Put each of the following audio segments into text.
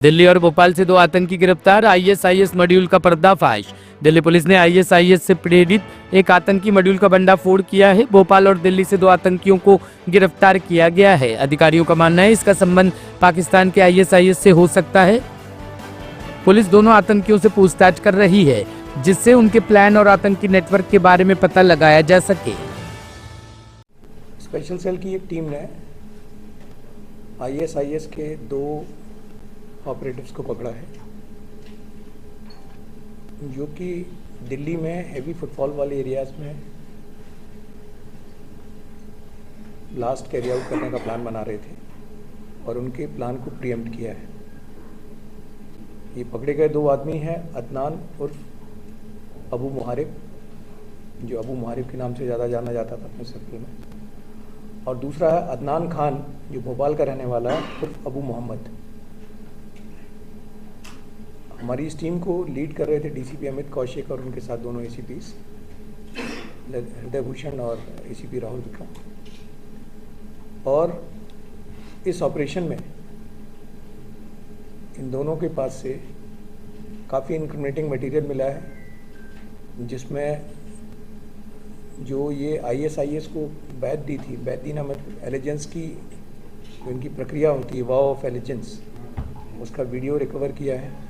दिल्ली और भोपाल से 2 आतंकी गिरफ्तार, आईएसआईएस मॉड्यूल का पर्दाफाश। दिल्ली पुलिस ने आईएसआईएस से प्रेरित एक आतंकी मॉड्यूल का भंडाफोड़ किया है। भोपाल और दिल्ली से 2 आतंकियों को गिरफ्तार किया गया है। अधिकारियों का मानना है इसका संबंध पाकिस्तान के आईएसआईएस से हो सकता है। पुलिस दोनों आतंकियों से पूछताछ कर रही है, जिससे उनके प्लान और आतंकी नेटवर्क के बारे में पता लगाया जा सके। स्पेशल सेल की एक टीम ने आईएसआईएस के 2 ऑपरेटिव्स को पकड़ा है, जो कि दिल्ली में हेवी फुटफॉल वाले एरियाज में ब्लास्ट कैरी आउट करने का प्लान बना रहे थे और उनके प्लान को प्रीएम्प्ट किया है। ये पकड़े गए 2 आदमी हैं, अदनान उर्फ अबू मुहारिब, जो अबू मुहारिब के नाम से ज़्यादा जाना जाता था अपने सर्कल में, और दूसरा है अदनान खान, जो भोपाल का रहने वाला है, उर्फ अबू मोहम्मद। हमारी इस टीम को लीड कर रहे थे डीसीपी अमित कौशिक और उनके साथ दोनों एसीपीस हृदय भूषण और एसीपी राहुल विक्रम। और इस ऑपरेशन में इन दोनों के पास से काफ़ी इंक्रिमिनेटिंग मटेरियल मिला है, जिसमें जो ये आईएसआईएस को बैत दी थी, बैत दी ना मतलब एलिजेंस की जो इनकी प्रक्रिया होती है, वॉ ऑफ एलिजेंस, उसका वीडियो रिकवर किया है।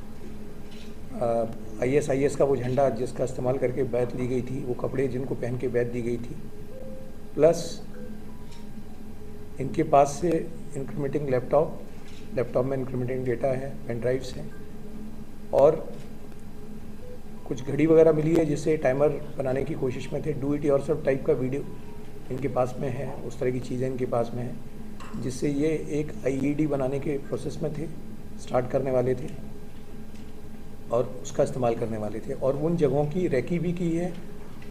आईएसआईएस का वो झंडा जिसका इस्तेमाल करके बैत ली गई थी, वो कपड़े जिनको पहन के बैत दी गई थी, प्लस इनके पास से इंक्रिमिनेटिंग लैपटॉप में इंक्रिमिनेटिंग डेटा है, पेन ड्राइव्स हैं, और कुछ घड़ी वगैरह मिली है जिससे टाइमर बनाने की कोशिश में थे। डू इट योरसेल्फ टाइप का वीडियो इनके पास में है, उस तरह की चीज़ें इनके पास में हैं, जिससे ये एक आईईडी बनाने के प्रोसेस में थे, स्टार्ट करने वाले थे और उसका इस्तेमाल करने वाले थे। और उन जगहों की रेकी भी की है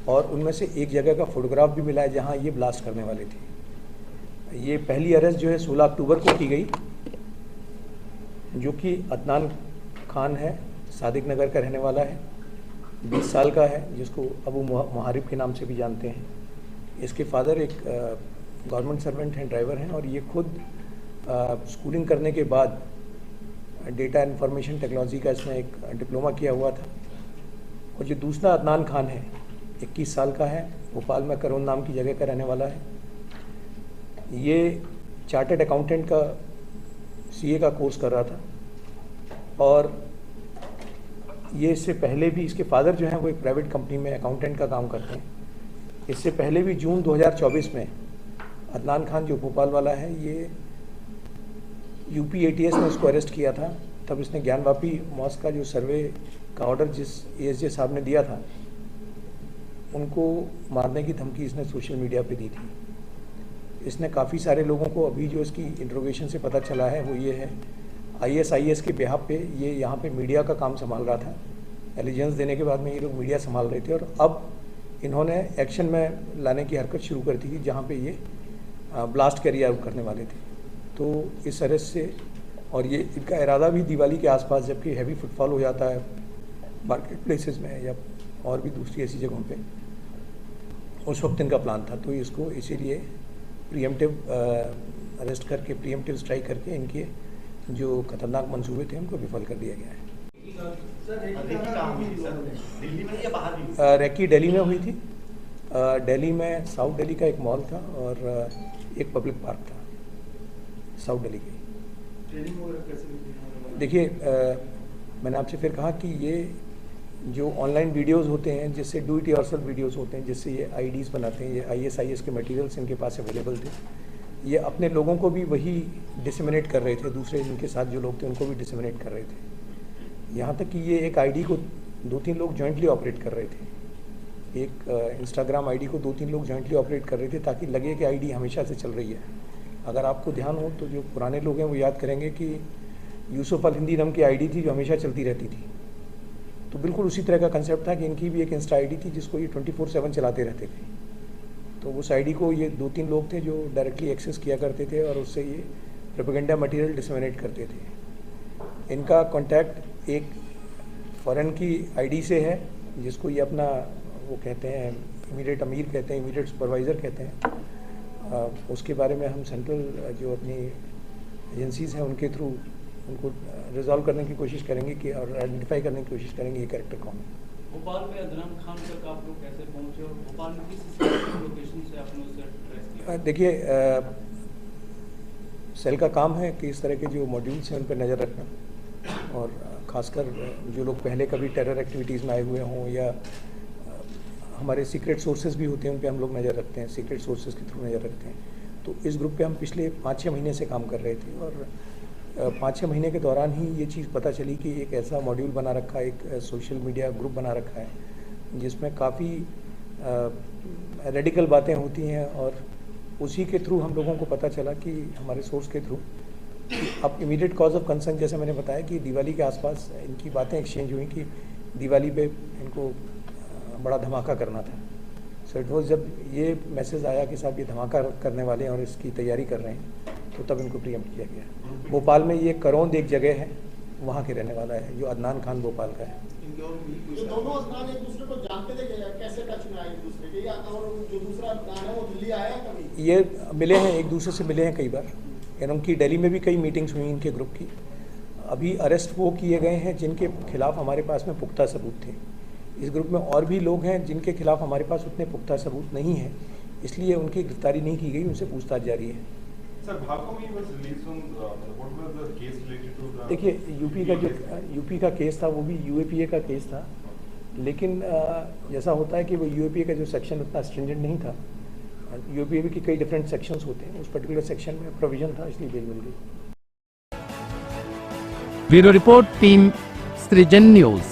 और उनमें से एक जगह का फोटोग्राफ भी मिला है जहां ये ब्लास्ट करने वाले थे। ये पहली अरेस्ट जो है 16 अक्टूबर को की गई, जो कि अदनान खान है, सादिक नगर का रहने वाला है, 20 साल का है, जिसको अबू मुहारिब के नाम से भी जानते हैं। इसके फादर एक गवर्नमेंट सर्वेंट हैं, ड्राइवर हैं, और ये खुद स्कूलिंग करने के बाद डेटा इंफॉर्मेशन टेक्नोलॉजी का इसमें एक डिप्लोमा किया हुआ था। और जो दूसरा अदनान खान है, 21 साल का है, भोपाल में करोन नाम की जगह का रहने वाला है। ये चार्टर्ड अकाउंटेंट का सीए का कोर्स कर रहा था, और ये इससे पहले भी, इसके फादर जो हैं वो एक प्राइवेट कंपनी में अकाउंटेंट का काम करते हैं। इससे पहले भी जून 2024 में अदनान खान जो भोपाल वाला है, ये यूपी एटीएस ने उसको अरेस्ट किया था। तब इसने ज्ञानवापी मॉस्क का जो सर्वे का ऑर्डर जिस एएसजे साहब ने दिया था, उनको मारने की धमकी इसने सोशल मीडिया पे दी थी। इसने काफ़ी सारे लोगों को, अभी जो इसकी इंट्रोगेशन से पता चला है वो ये है, आईएसआईएस के बिहाफ पे ये यहाँ पे मीडिया का काम संभाल रहा था। एलिजेंस देने के बाद में ये लोग मीडिया संभाल रहे थे, और अब इन्होंने एक्शन में लाने की हरकत शुरू कर दी थी जहाँ पे ये ब्लास्ट कैरी आउट करने वाले थे। तो इस अरेस्ट से, और ये इनका इरादा भी दिवाली के आसपास, जबकि हैवी फुटफॉल हो जाता है मार्केट प्लेसेस में या और भी दूसरी ऐसी जगहों पे, उस वक्त इनका प्लान था। तो इसको इसीलिए प्रीएम्प्टिव अरेस्ट करके, प्रीएम्प्टिव स्ट्राइक करके इनके जो खतरनाक मंसूबे थे उनको विफल कर दिया गया है। रेकी दिल्ली में हुई थी। दिल्ली में साउथ दिल्ली का एक मॉल था और एक पब्लिक पार्क था साउथ दिल्ली की। देखिए, मैंने आपसे फिर कहा कि ये जो ऑनलाइन वीडियोस होते हैं, जिससे डू इट योरसेल्फ वीडियोस होते हैं, जिससे ये आईडीज़ बनाते हैं, ये आईएसआईएस के मटेरियल्स इनके पास अवेलेबल थे। ये अपने लोगों को भी वही डिसमिनेट कर रहे थे, दूसरे इनके साथ जो लोग थे उनको भी डिसमिनेट कर रहे थे। यहाँ तक कि ये एक आईडी को 2-3 लोग जॉइंटली ऑपरेट कर रहे थे। एक इंस्टाग्राम आईडी को 2-3 लोग जॉइंटली ऑपरेट कर रहे थे, ताकि लगे कि आईडी हमेशा से चल रही है। अगर आपको ध्यान हो तो जो पुराने लोग हैं वो याद करेंगे कि यूसुफ अल हिंदी नाम की आईडी थी जो हमेशा चलती रहती थी। तो बिल्कुल उसी तरह का कंसेप्ट था कि इनकी भी एक इंस्टा आईडी थी जिसको ये 24/7 चलाते रहते थे। तो उस आईडी को ये 2-3 लोग थे जो डायरेक्टली एक्सेस किया करते थे और उससे ये प्रोपेगेंडा मटेरियल डिसमिनेट करते थे। इनका कॉन्टैक्ट एक फॉरेन की आईडी से है, जिसको ये अपना वो कहते हैं इमीडिएट अमीर कहते हैं, इमीडिएट सुपरवाइज़र कहते हैं। उसके बारे में हम सेंट्रल जो अपनी एजेंसीज़ हैं उनके थ्रू उनको रिजॉल्व करने की कोशिश करेंगे कि और आइडेंटिफाई करने की कोशिश करेंगे ये कैरेक्टर कौन है। भोपाल में अदनान खान तक आप लोग कैसे पहुंचे और भोपाल में किस लोकेशन से आपने उसे ट्रेस किया? देखिए, सेल का काम है कि इस तरह के जो मॉड्यूल्स हैं उन पर नज़र रखना, और ख़ासकर जो लोग पहले कभी टेरर एक्टिविटीज़ में आए हुए हों या हमारे सीक्रेट सोर्सेज भी होते हैं उन पे हम लोग नज़र रखते हैं, सीक्रेट सोर्सेज के थ्रू नज़र रखते हैं। तो इस ग्रुप पे हम पिछले 5-6 महीने से काम कर रहे थे, और 5-6 महीने के दौरान ही ये चीज़ पता चली कि एक ऐसा मॉड्यूल बना रखा है, एक सोशल मीडिया ग्रुप बना रखा है जिसमें काफ़ी रेडिकल बातें होती हैं, और उसी के थ्रू हम लोगों को पता चला कि हमारे सोर्स के थ्रू अब इमीडिएट कॉज ऑफ कंसर्न, जैसे मैंने बताया कि दिवाली के आसपास इनकी बातें एक्सचेंज हुई कि दिवाली पे इनको बड़ा धमाका करना था। सो इट वॉज, जब ये मैसेज आया कि साहब ये धमाका करने वाले हैं और इसकी तैयारी कर रहे हैं, तो तब इनको प्रीएम्प्ट किया गया। भोपाल में ये करौंद एक जगह है, वहाँ के रहने वाला है, जो अदनान खान भोपाल का है। ये दोनों अदनान एक दूसरे को जानते थे क्या? कैसे टच में आए एक दूसरे के, या और जो दूसरा अदनान है वो दिल्ली आया कभी? ये मिले हैं, एक दूसरे से मिले हैं कई बार, और उनकी दिल्ली में भी कई मीटिंग्स हुई इनके ग्रुप की। अभी अरेस्ट वो किए गए हैं जिनके खिलाफ हमारे पास में पुख्ता सबूत थे। इस ग्रुप में और भी लोग हैं जिनके खिलाफ हमारे पास उतने पुख्ता सबूत नहीं है, इसलिए उनकी गिरफ्तारी नहीं की गई, उनसे पूछताछ जारी है। देखिए, यूपी का केस था, वो भी यूएपीए का केस था, लेकिन जैसा होता है कि वो यूएपीए का जो सेक्शन उतना स्ट्रिंजेंट नहीं था। यूएपीए की कई डिफरेंट सेक्शंस होते हैं, उस पर्टिकुलर सेक्शन में प्रोविजन था, इसलिए बेल मिल गई। ब्यूरो रिपोर्ट, टीम सृजन न्यूज।